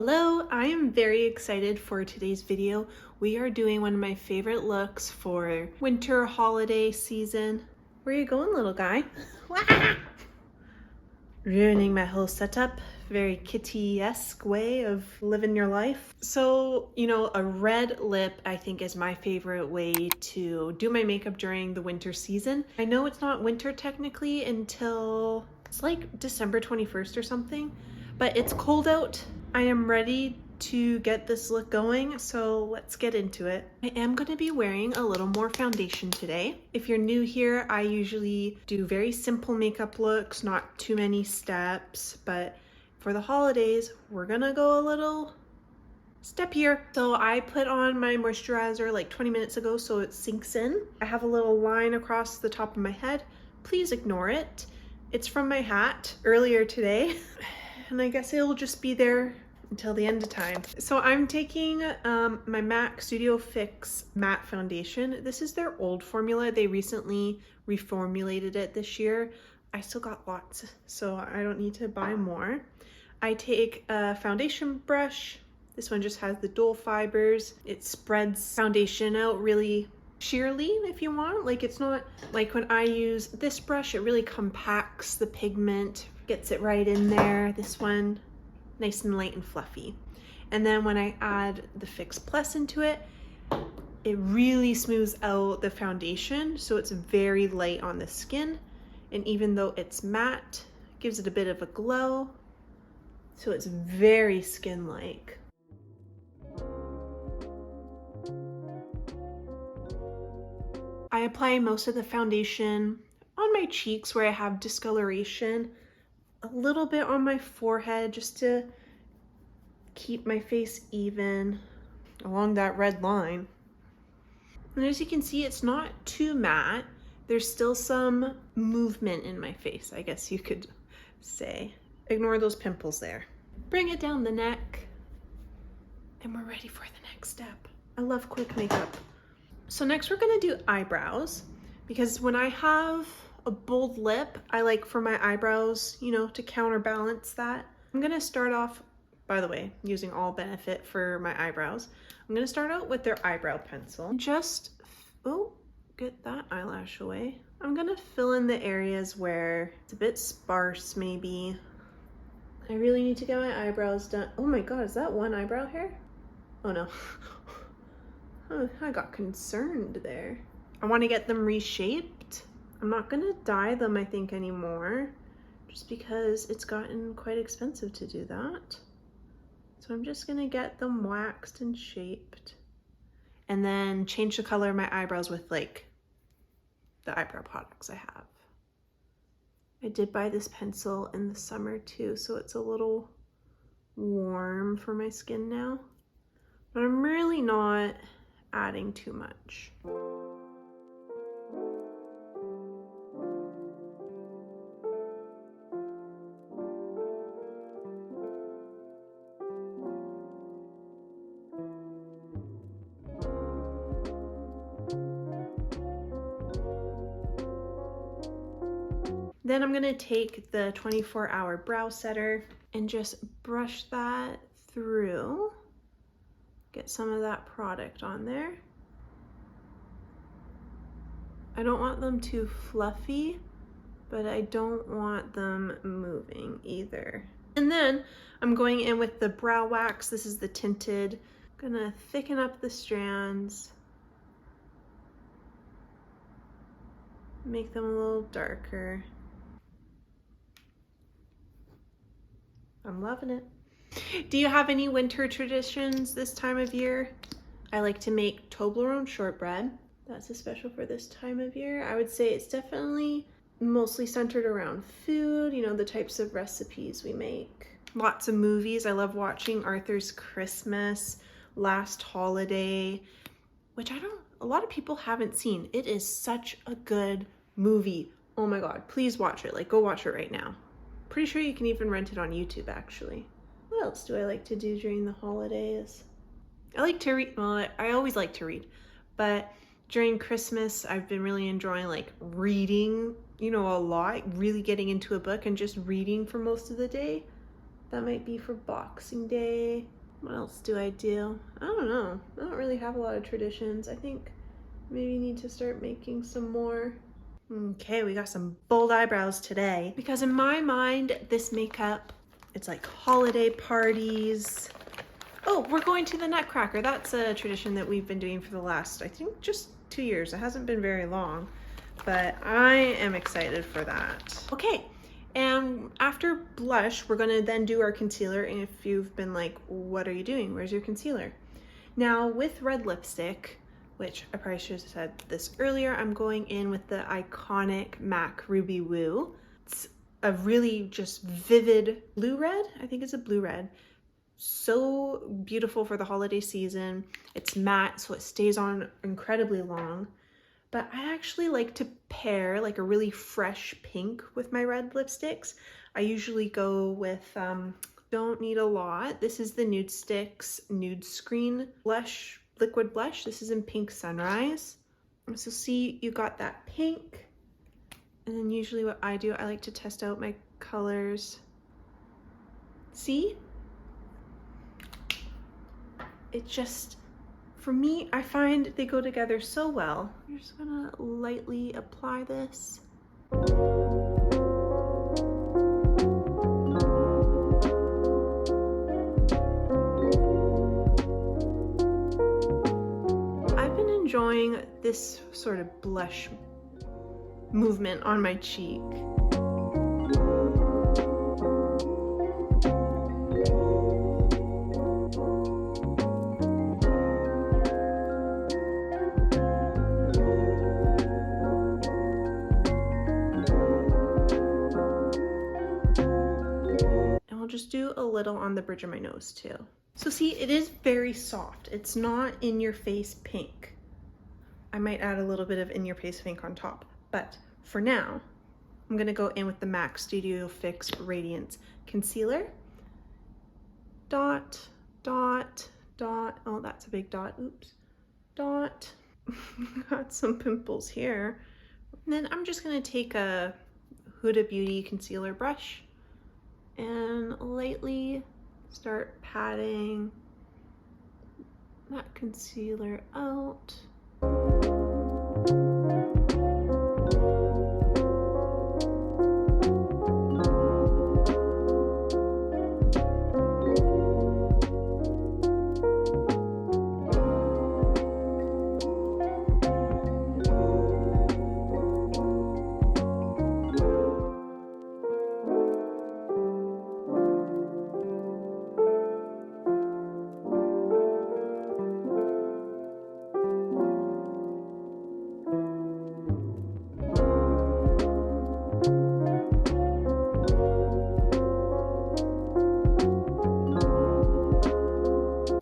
Hello, I am very excited for today's video. We are doing one of my favorite looks for winter holiday season. Where are you going, little guy? Ruining my whole setup. Very kitty-esque way of living your life. So, a red lip I think is my favorite way to do my makeup during the winter season. I know it's not winter technically until it's like December 21st or something, but it's cold out. I am ready to get this look going, so let's get into it. I am going to be wearing a little more foundation today. If you're new here, I usually do very simple makeup looks, not too many steps, but for the holidays, we're gonna go a little step here. So I put on my moisturizer like 20 minutes ago so it sinks in. I have a little line across the top of my head. Please ignore it. It's from my hat earlier today. And I guess it'll just be there until the end of time. So I'm taking my MAC Studio Fix matte foundation. This is their old formula. They recently reformulated it this year. I still got lots, so I don't need to buy more. I take a foundation brush. This one just has the dual fibers. It spreads foundation out really sheerly if you want. Like, it's not like when I use this brush, it really compacts the pigment, gets it right in there. This one, nice and light and fluffy. And then when I add the Fix Plus into it, it really smooths out the foundation, so it's very light on the skin. And even though it's matte, it gives it a bit of a glow, so it's very skin-like. I apply most of the foundation on my cheeks where I have discoloration, a little bit on my forehead just to keep my face even along that red line. And as you can see, it's not too matte. There's still some movement in my face, I guess you could say. Ignore those pimples there. Bring it down the neck, and we're ready for the next step. I love quick makeup. So next we're gonna do eyebrows, because when I have a bold lip, I like for my eyebrows, to counterbalance that. I'm gonna start off, by the way, using All Benefit for my eyebrows. I'm gonna start out with their eyebrow pencil. Just, get that eyelash away. I'm gonna fill in the areas where it's a bit sparse maybe. I really need to get my eyebrows done. Oh my God, is that one eyebrow hair? Oh no. Oh, I got concerned there. I want to get them reshaped. I'm not gonna dye them, I think, anymore, just because it's gotten quite expensive to do that. So I'm just gonna get them waxed and shaped, and then change the color of my eyebrows with like the eyebrow products I have. I did buy this pencil in the summer too, so it's a little warm for my skin now, but I'm really not adding too much. Then I'm gonna take the 24-hour brow setter and just brush that through. Get some of that product on there. I don't want them too fluffy, but I don't want them moving either. And then I'm going in with the brow wax. This is the tinted. I'm gonna thicken up the strands, make them a little darker. I'm loving it. Do you have any winter traditions this time of year? I like to make Toblerone shortbread. That's a special for this time of year. I would say it's definitely mostly centered around food, the types of recipes we make. Lots of movies. I love watching Arthur's Christmas, Last Holiday, which a lot of people haven't seen. It is such a good movie. Oh my God, please watch it. Like, go watch it right now. Pretty sure you can even rent it on YouTube, actually. What else do I like to do during the holidays? I like to read. Well, I always like to read, but during Christmas, I've been really enjoying like reading, a lot, really getting into a book and just reading for most of the day. That might be for Boxing Day. What else do I do? I don't know. I don't really have a lot of traditions. I think maybe need to start making some more. Okay, we got some bold eyebrows today. Because in my mind, this makeup, it's like holiday parties. Oh, we're going to the Nutcracker. That's a tradition that we've been doing for the last, I think, just 2 years. It hasn't been very long, but I am excited for that. Okay, and after blush, we're gonna then do our concealer. And if you've been like, what are you doing? Where's your concealer? Now with red lipstick, which I probably should have said this earlier, I'm going in with the iconic MAC Ruby Woo. It's a really just vivid blue red. I think it's a blue red. So beautiful for the holiday season. It's matte, so it stays on incredibly long. But I actually like to pair like a really fresh pink with my red lipsticks. I usually go with, don't need a lot. This is the Nude Sticks Nude Screen Blush, Liquid Blush. This is in Pink Sunrise. So see, you got that pink. And then usually what I do, I like to test out my colors. See? It just, for me, I find they go together so well. I'm just gonna lightly apply this. I've been enjoying this sort of blush movement on my cheek. Just do a little on the bridge of my nose too. So see, it is very soft. It's not in your face pink. I might add a little bit of in your face pink on top, but for now, I'm gonna go in with the MAC Studio Fix Radiance Concealer. Dot, dot, dot. Oh, that's a big dot, oops. Dot, got some pimples here. And then I'm just gonna take a Huda Beauty concealer brush and lightly start patting that concealer out.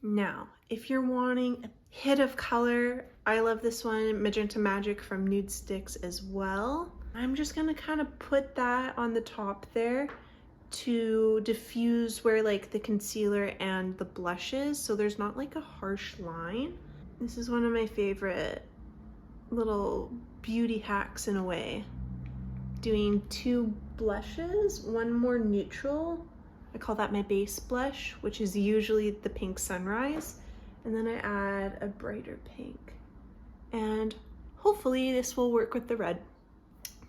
Now, if you're wanting a hit of color, I love this one, Magenta Magic from Nude Sticks as well. I'm just gonna kind of put that on the top there to diffuse where like the concealer and the blush is, so there's not like a harsh line. This is one of my favorite little beauty hacks in a way. Doing 2 blushes, one more neutral. I call that my base blush, which is usually the Pink Sunrise. And then I add a brighter pink. And hopefully this will work with the red.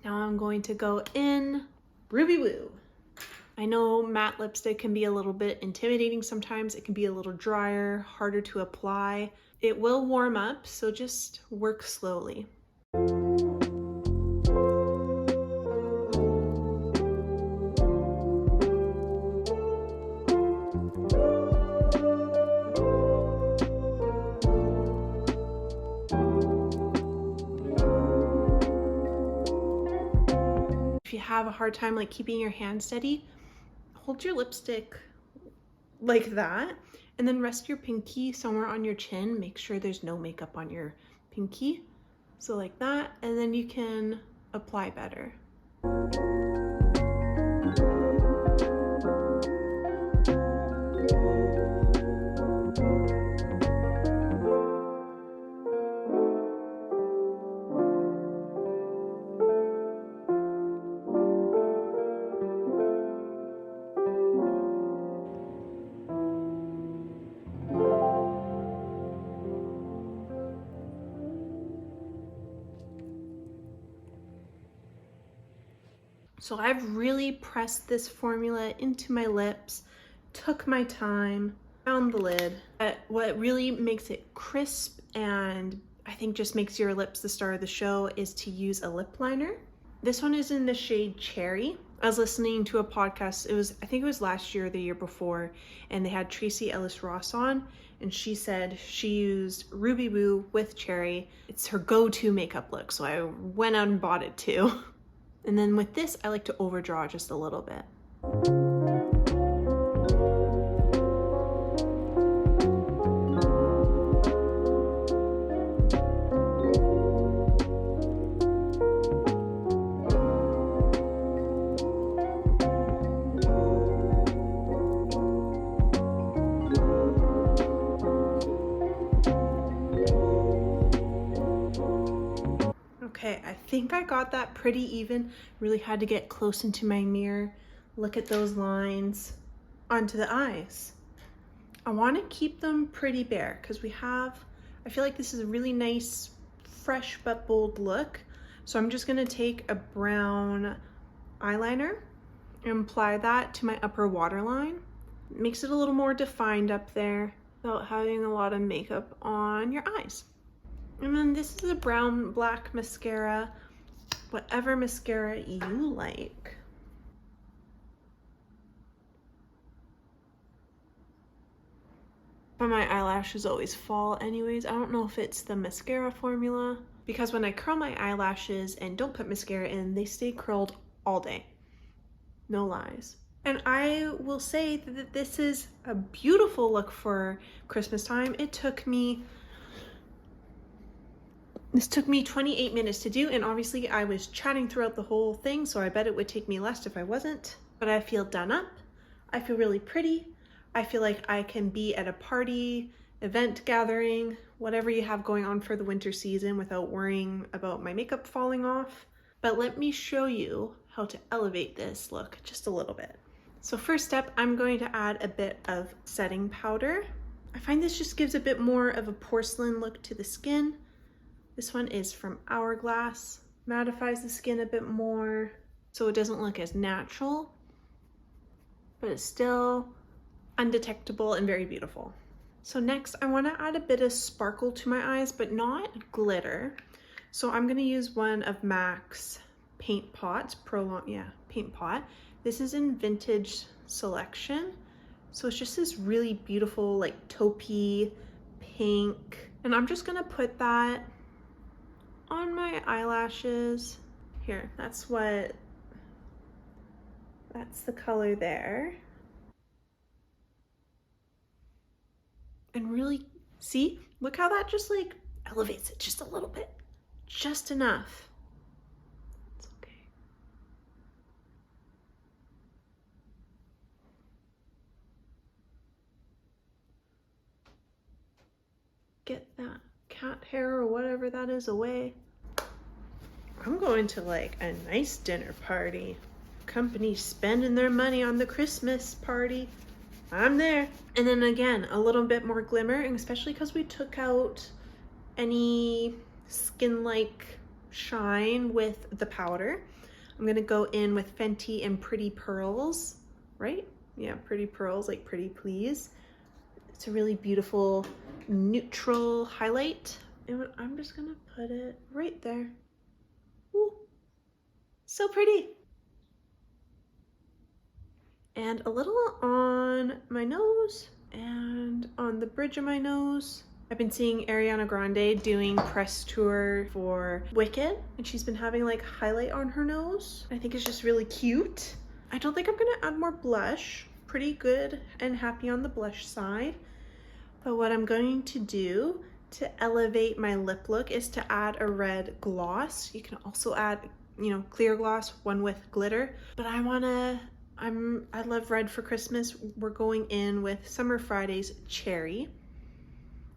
Now I'm going to go in Ruby Woo. I know matte lipstick can be a little bit intimidating sometimes. It can be a little drier, harder to apply. It will warm up, so just work slowly. If you have a hard time like keeping your hand steady, hold your lipstick like that and then rest your pinky somewhere on your chin. Make sure there's no makeup on your pinky. So like that, and then you can apply better. So I've really pressed this formula into my lips, took my time, found the lid. What really makes it crisp and I think just makes your lips the star of the show is to use a lip liner. This one is in the shade Cherry. I was listening to a podcast, I think it was last year or the year before, and they had Tracy Ellis Ross on, and she said she used Ruby Woo with Cherry. It's her go-to makeup look, so I went out and bought it too. And then with this, I like to overdraw just a little bit. Okay, I think I got that pretty even. Really had to get close into my mirror, look at those lines onto the eyes. I want to keep them pretty bare because I feel like this is a really nice, fresh but bold look. So I'm just gonna take a brown eyeliner and apply that to my upper waterline. It makes it a little more defined up there without having a lot of makeup on your eyes. And then this is a brown black mascara, whatever mascara you like. But my eyelashes always fall anyways. I don't know if it's the mascara formula, because when I curl my eyelashes and don't put mascara in, they stay curled all day. No lies. And I will say that this is a beautiful look for Christmas time. This took me 28 minutes to do, and obviously I was chatting throughout the whole thing, so I bet it would take me less if I wasn't. But I feel done up. I feel really pretty. I feel like I can be at a party, event gathering, whatever you have going on for the winter season without worrying about my makeup falling off. But let me show you how to elevate this look just a little bit. So first step, I'm going to add a bit of setting powder. I find this just gives a bit more of a porcelain look to the skin. This one is from Hourglass. Mattifies the skin a bit more so it doesn't look as natural, but it's still undetectable and very beautiful. So next I want to add a bit of sparkle to my eyes, but not glitter. So I'm going to use one of MAC's paint pots, paint pot. This is in Vintage Selection. So it's just this really beautiful like taupey pink. And I'm just going to put that on my eyelashes. Here, that's the color there. And really, see, look how that just like elevates it just a little bit, just enough. It's okay. Get that cat hair or whatever that is away. I'm going to like a nice dinner party. Company spending their money on the Christmas party. I'm there. And then again, a little bit more glimmer, and especially because we took out any skin-like shine with the powder. I'm gonna go in with Fenty and Pretty Pearls, right? Yeah, Pretty Pearls, like Pretty Please. It's a really beautiful neutral highlight. And I'm just gonna put it right there. Ooh, so pretty. And a little on my nose and on the bridge of my nose. I've been seeing Ariana Grande doing press tour for Wicked, and she's been having like highlight on her nose. I think it's just really cute. I don't think I'm gonna add more blush. Pretty good and happy on the blush side. But what I'm going to do to elevate my lip look is to add a red gloss. You can also add, clear gloss, one with glitter. But I love red for Christmas. We're going in with Summer Fridays Cherry.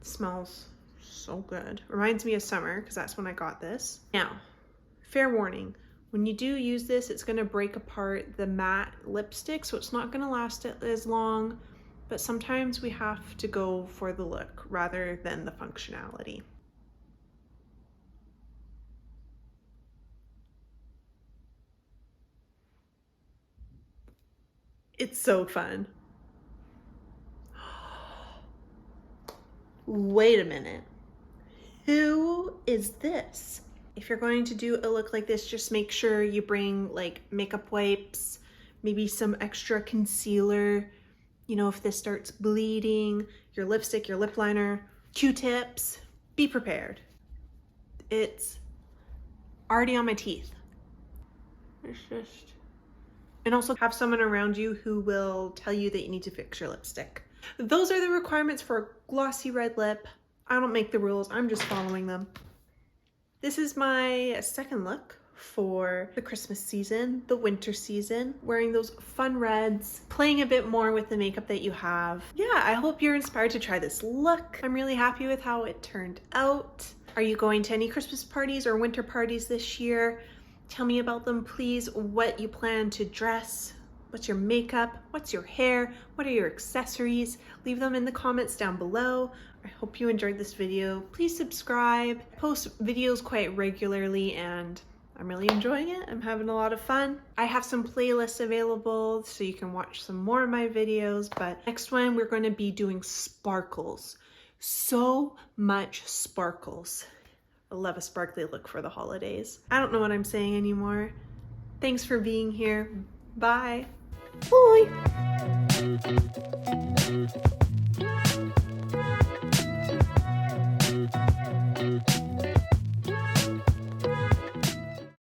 It smells so good. Reminds me of summer because that's when I got this. Now, fair warning, when you do use this, it's gonna break apart the matte lipstick, so it's not gonna last as long, but sometimes we have to go for the look rather than the functionality. It's so fun. Wait a minute. Who is this? If you're going to do a look like this, just make sure you bring like makeup wipes, maybe some extra concealer. You know, if this starts bleeding, your lipstick, your lip liner, Q-tips, be prepared. It's already on my teeth. It's just... And also have someone around you who will tell you that you need to fix your lipstick. Those are the requirements for a glossy red lip. I don't make the rules, I'm just following them. This is my second look for the Christmas season, the winter season, wearing those fun reds, playing a bit more with the makeup that you have. Yeah, I hope you're inspired to try this look. I'm really happy with how it turned out. Are you going to any Christmas parties or winter parties this year? Tell me about them, please. What you plan to dress? What's your makeup? What's your hair? What are your accessories? Leave them in the comments down below. I hope you enjoyed this video. Please subscribe. I post videos quite regularly and I'm really enjoying it. I'm having a lot of fun. I have some playlists available so you can watch some more of my videos, but next one we're going to be doing sparkles. So much sparkles. I love a sparkly look for the holidays. I don't know what I'm saying anymore. Thanks for being here. Bye. Bye.